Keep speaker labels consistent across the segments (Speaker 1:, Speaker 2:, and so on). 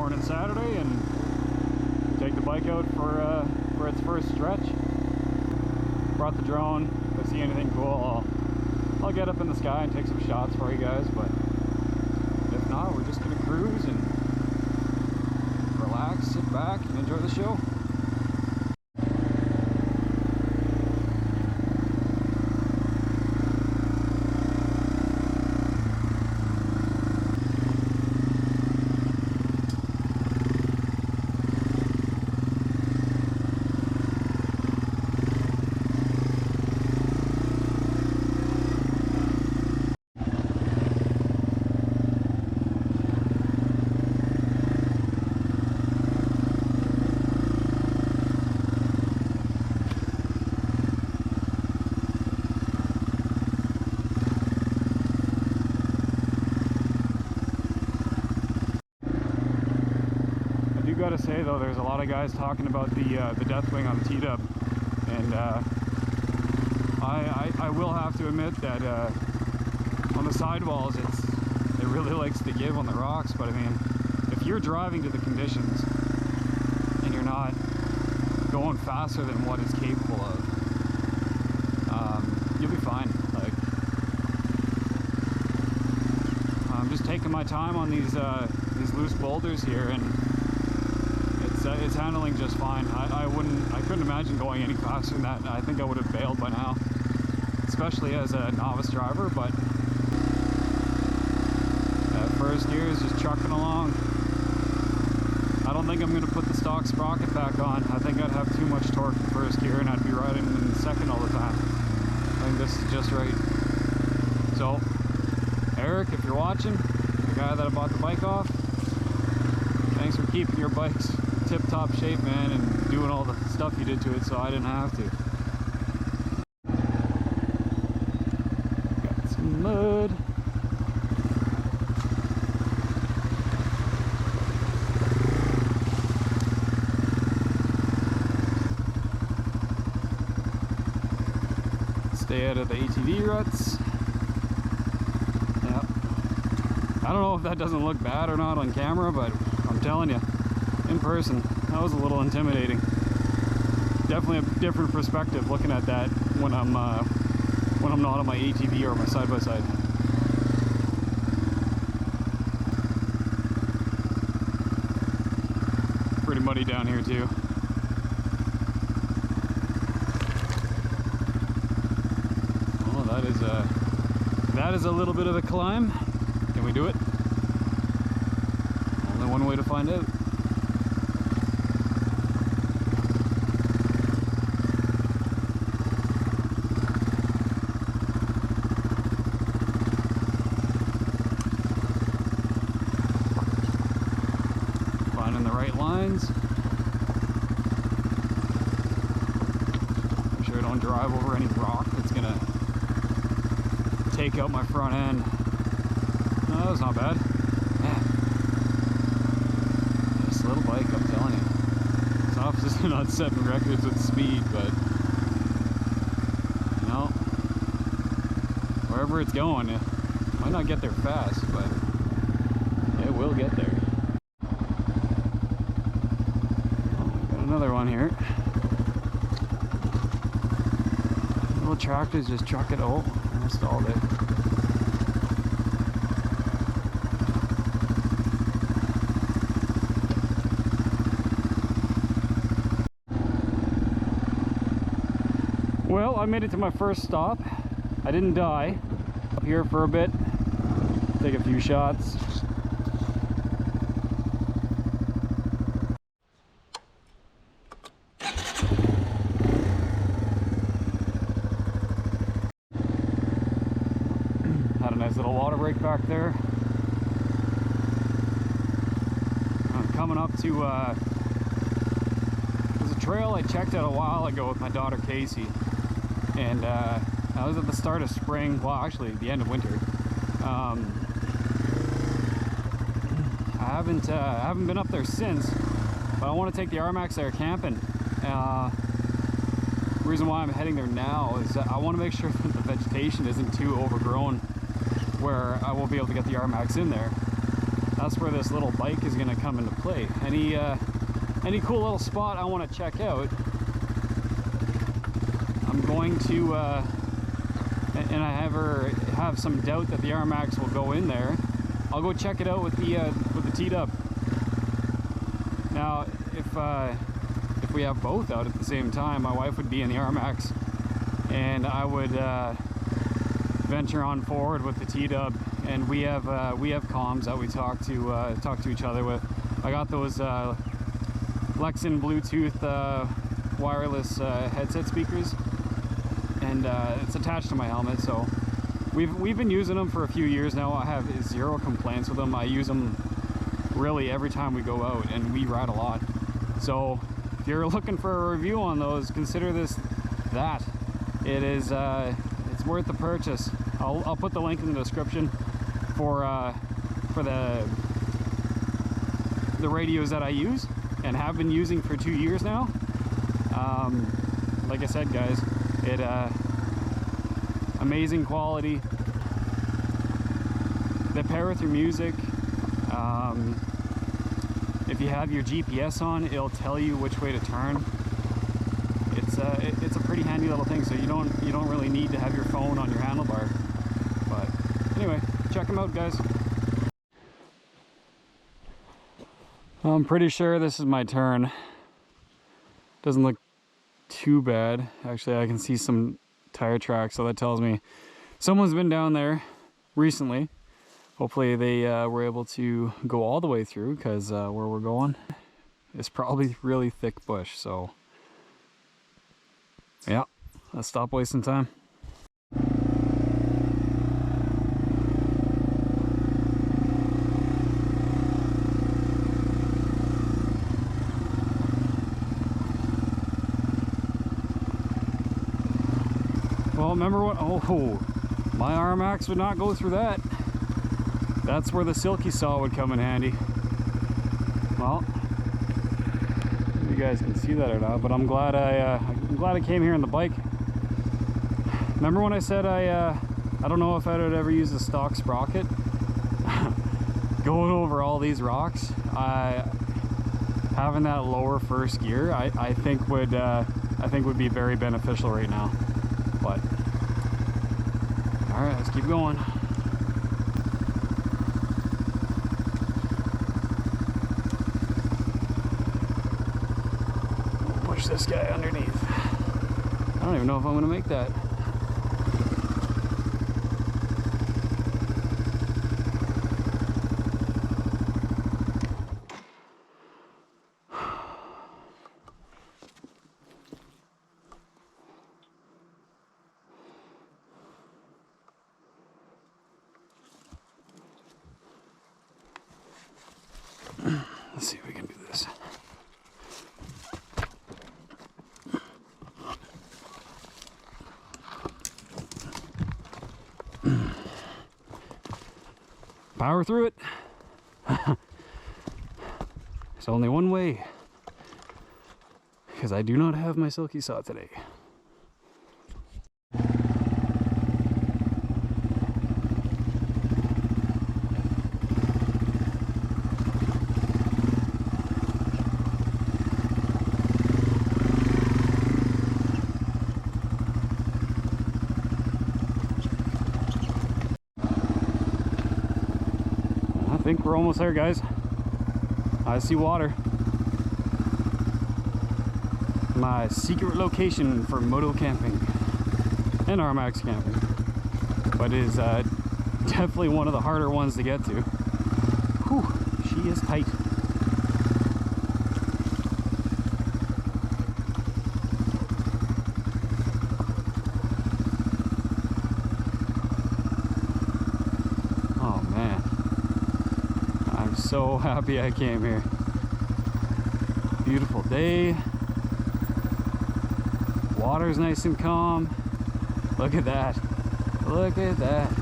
Speaker 1: morning Saturday and take the bike out for its first stretch. Brought the drone. If I see anything cool, I'll get up in the sky and take some shots for you guys, but if not, we're just gonna cruise and relax, sit back, and enjoy the show. Gotta say though, there's a lot of guys talking about the Deathwing on the TW, and I will have to admit that on the sidewalls it really likes to give on the rocks. But I mean, if you're driving to the conditions and you're not going faster than what it's capable of, you'll be fine. Like, I'm just taking my time on these loose boulders here, and it's handling just fine. I couldn't imagine going any faster than that. I think I would have bailed by now, especially as a novice driver. But that first gear is just trucking along. I don't think I'm going to put the stock sprocket back on. I think I'd have too much torque in first gear and I'd be riding in second all the time. I think this is just right. So Eric, if you're watching, the guy that I bought the bike off, thanks for keeping your bikes tip-top shape, man, and doing all the stuff you did to it so I didn't have to. Got some mud. Stay out of the ATV ruts. Yep. I don't know if that doesn't look bad or not on camera, but I'm telling you, in person, that was a little intimidating. Definitely a different perspective looking at that when I'm not on my ATV or my side-by-side. Pretty muddy down here too. Oh, that is a little bit of a climb. Can we do it? Only one way to find out. Finding the right lines. Make sure I don't drive over any rock that's gonna take out my front end. No, that was not bad. Man, this little bike, I'm telling you. It's obviously not setting records with speed, but you know, wherever it's going, it might not get there fast, but it will get there. Another one here. Little tractors just truck it. Oh, I stalled it. Well, I made it to my first stop. I didn't die. Up here for a bit. Take a few shots. Had a nice little water break back there. I'm coming up to there's a trail I checked out a while ago with my daughter Casey, and I was at the start of spring, well actually the end of winter. I haven't been up there since, but I want to take the RMAX there camping. The reason why I'm heading there now is that I want to make sure that the vegetation isn't too overgrown where I won't be able to get the RMAX in there. that's where this little bike is going to come into play. Any cool little spot I want to check out, I'm going to, and I have some doubt that the RMAX will go in there, I'll go check it out with the TW. Now, if we have both out at the same time, my wife would be in the RMAX, and I would venture on forward with the TW. And we have comms that we talk to each other with. I got those Lexin Bluetooth wireless headset speakers, and it's attached to my helmet. So we've been using them for a few years now. I have zero complaints with them. I use them really every time we go out, and we ride a lot. So if you're looking for a review on those, consider that. It is it's worth the purchase. I'll put the link in the description for the radios that I use and have been using for 2 years now. Like I said, guys, it amazing quality. They pair with your music. If you have your GPS on, it'll tell you which way to turn. It's a pretty handy little thing, so you don't really need to have your phone on your handlebar. But anyway, check them out, guys. I'm pretty sure this is my turn. Doesn't look too bad. Actually, I can see some tire tracks, so that tells me someone's been down there recently. Hopefully they were able to go all the way through, because where we're going is probably really thick bush. So yeah, let's stop wasting time. Well, remember what? Oh, my RMAX would not go through that. That's where the silky saw would come in handy. Well, you guys can see that or not, but I'm glad I came here on the bike. Remember when I said I don't know if I would ever use the stock sprocket? Going over all these rocks, having that lower first gear, I think would be very beneficial right now. But all right, let's keep going. Push this guy underneath. I don't even know if I'm gonna make that. Let's see if we can do this. Power through it. There's only one way, because I do not have my silky saw today. I think we're almost there, guys. I see water. My secret location for moto camping and RMAX camping, but it is definitely one of the harder ones to get to. Whew, she is tight. So happy I came here. Beautiful day. Water's nice and calm. Look at that. Look at that.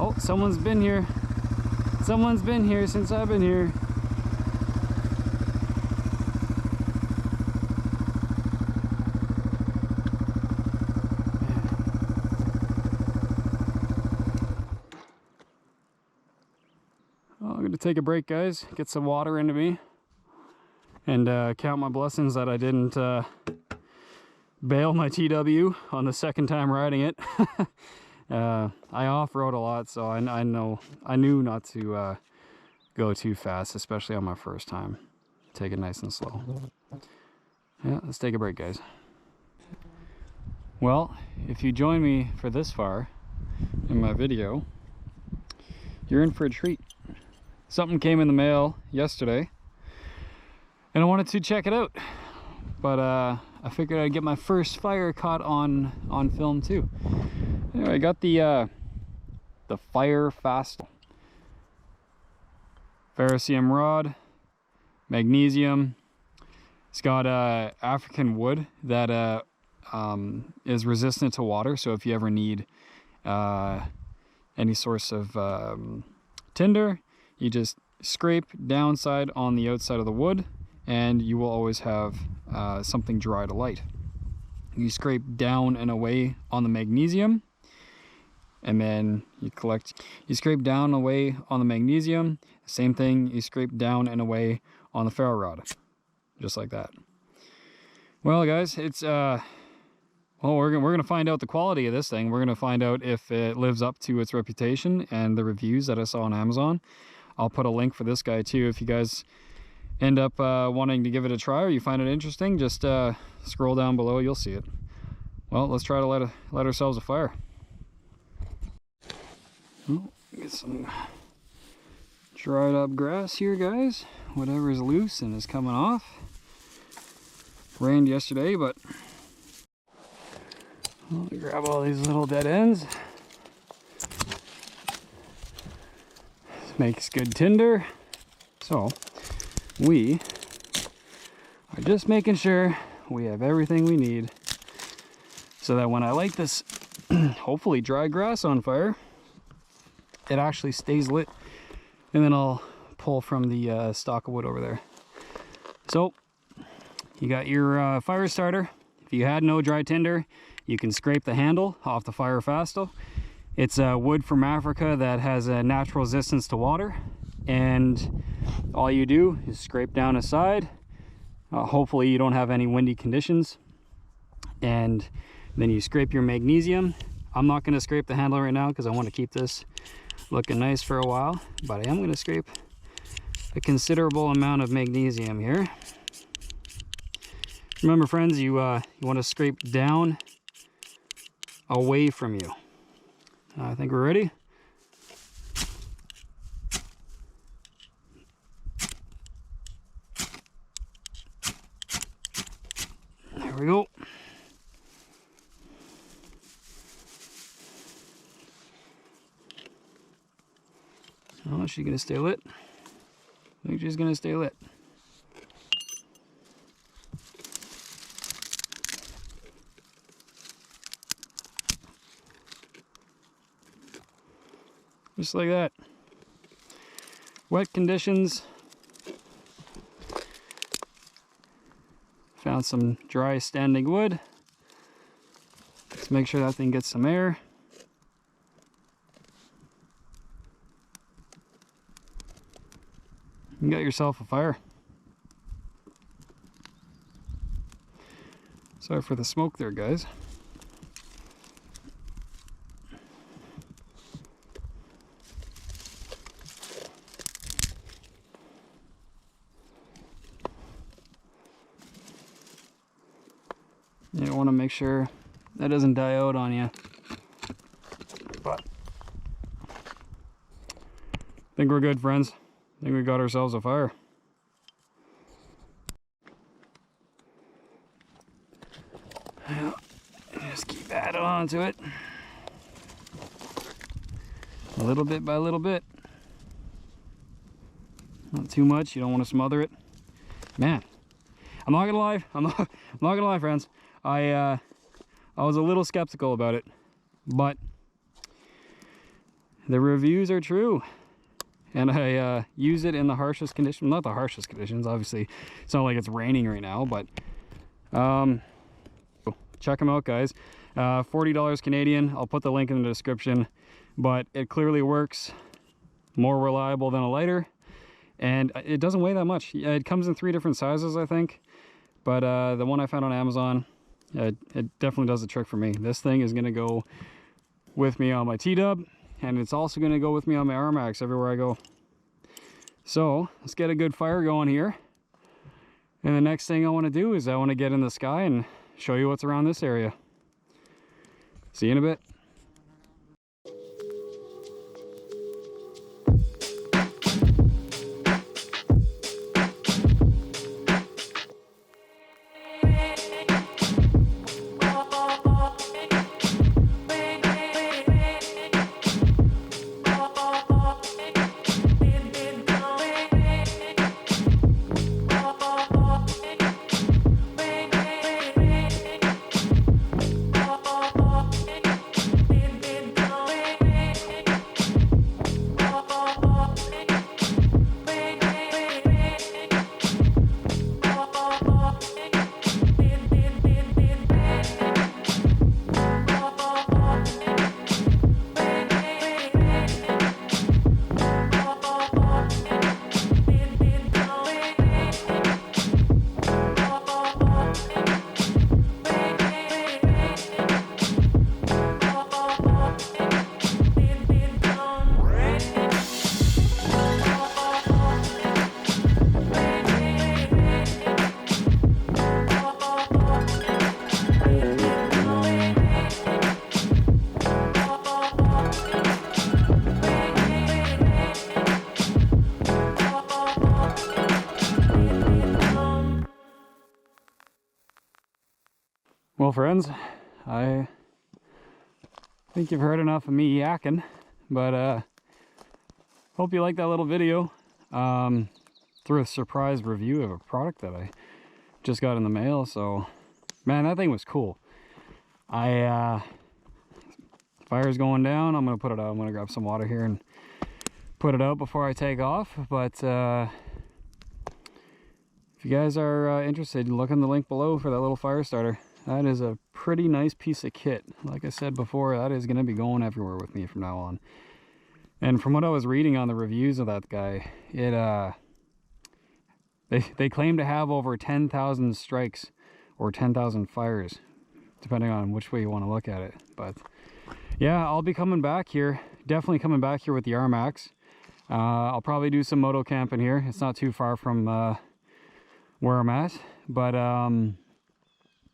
Speaker 1: Oh, someone's been here. Someone's been here since I've been here. I'm gonna take a break, guys, get some water into me, and count my blessings that I didn't bail my TW on the second time riding it. I off-road a lot, so I knew not to go too fast, especially on my first time. Take it nice and slow. Yeah, let's take a break, guys. Well, if you join me for this far in my video, you're in for a treat. Something came in the mail yesterday, and I wanted to check it out. But I figured I'd get my first fire caught on film too. Anyway, I got the Fire Fast ferrocerium rod, magnesium. It's got African wood that is resistant to water. So if you ever need any source of tinder, you just scrape downside on the outside of the wood, and you will always have something dry to light. You scrape down and away on the magnesium, and then you scrape down and away on the magnesium. Same thing, you scrape down and away on the ferro rod, just like that. Well, guys, it's well, we're gonna find out the quality of this thing. We're gonna find out if it lives up to its reputation and the reviews that I saw on Amazon. I'll put a link for this guy too. If you guys end up wanting to give it a try, or you find it interesting, just scroll down below, you'll see it. Well, let's try to let ourselves a fire. Oh, get some dried up grass here, guys. Whatever is loose and is coming off. Rained yesterday, but I'll grab all these little dead ends. This makes good tinder. So we are just making sure we have everything we need, so that when I light this hopefully dry grass on fire, it actually stays lit, and then I'll pull from the stock of wood over there. So you got your fire starter. If you had no dry tinder, you can scrape the handle off the Fire Fasto. It's wood from Africa that has a natural resistance to water, and all you do is scrape down a side. Hopefully you don't have any windy conditions, and then you scrape your magnesium. I'm not going to scrape the handle right now because I want to keep this looking nice for a while, but I am going to scrape a considerable amount of magnesium here. Remember, friends, you want to scrape down away from you. I think we're ready. There we go. Oh, she's gonna stay lit. I think she's gonna stay lit. Just like that. Wet conditions. Found some dry standing wood. Let's make sure that thing gets some air. You got yourself a fire. Sorry for the smoke there, guys. You want to make sure that doesn't die out on you. But I think we're good, friends. I think we got ourselves a fire. Yeah, just keep adding on to it. A little bit by little bit. Not too much, you don't want to smother it. Man, I'm not gonna lie, I'm not gonna lie, friends. I was a little skeptical about it, but the reviews are true, and I use it in the harshest conditions. Not the harshest conditions, obviously. It's not like it's raining right now, but check them out, guys. $40 Canadian. I'll put the link in the description, but it clearly works. More reliable than a lighter. and it doesn't weigh that much. It comes in 3 different sizes, I think, but the one I found on Amazon, it definitely does the trick for me. This thing is going to go with me on my T-Dub, and it's also going to go with me on my R-Max everywhere I go. So let's get a good fire going here, and the next thing I want to do is I want to get in the sky and show you what's around this area. See you in a bit. Well, friends, I think you've heard enough of me yakking, but hope you like that little video. Threw a surprise review of a product that I just got in the mail, so man, that thing was cool. Fire's going down. I'm gonna put it out. I'm gonna grab some water here and put it out before I take off. But if you guys are interested, look in the link below for that little fire starter. That is a pretty nice piece of kit. Like I said before, that is going to be going everywhere with me from now on. And from what I was reading on the reviews of that guy, they claim to have over 10,000 strikes or 10,000 fires, depending on which way you want to look at it. But yeah, I'll be coming back here. Definitely coming back here with the R-Max. I'll probably do some moto camping here. It's not too far from where I'm at. But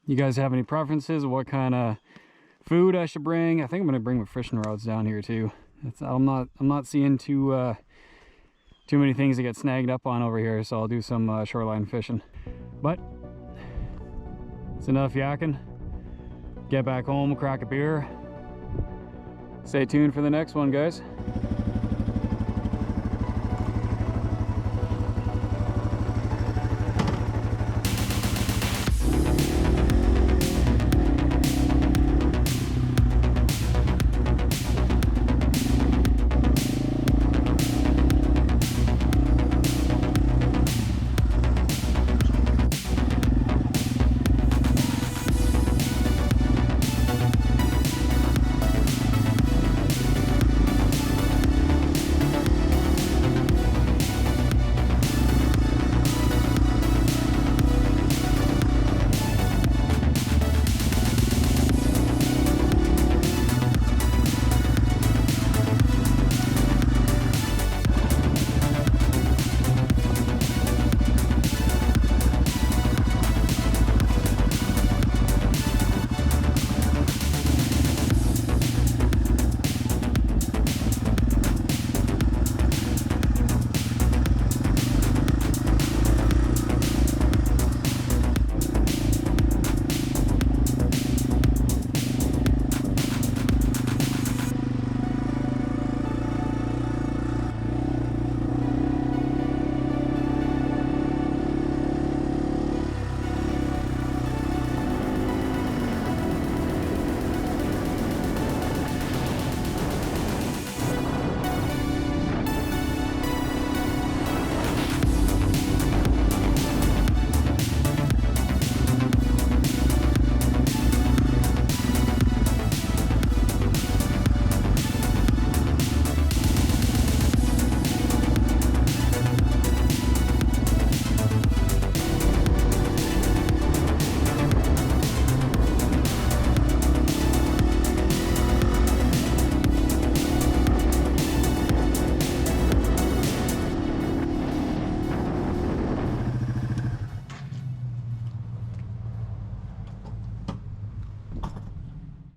Speaker 1: you guys have any preferences? What kind of food I should bring? I think I'm gonna bring my fishing rods down here too. I'm not seeing too many things to get snagged up on over here, so I'll do some shoreline fishing. But it's enough yakking. Get back home, crack a beer. Stay tuned for the next one, guys.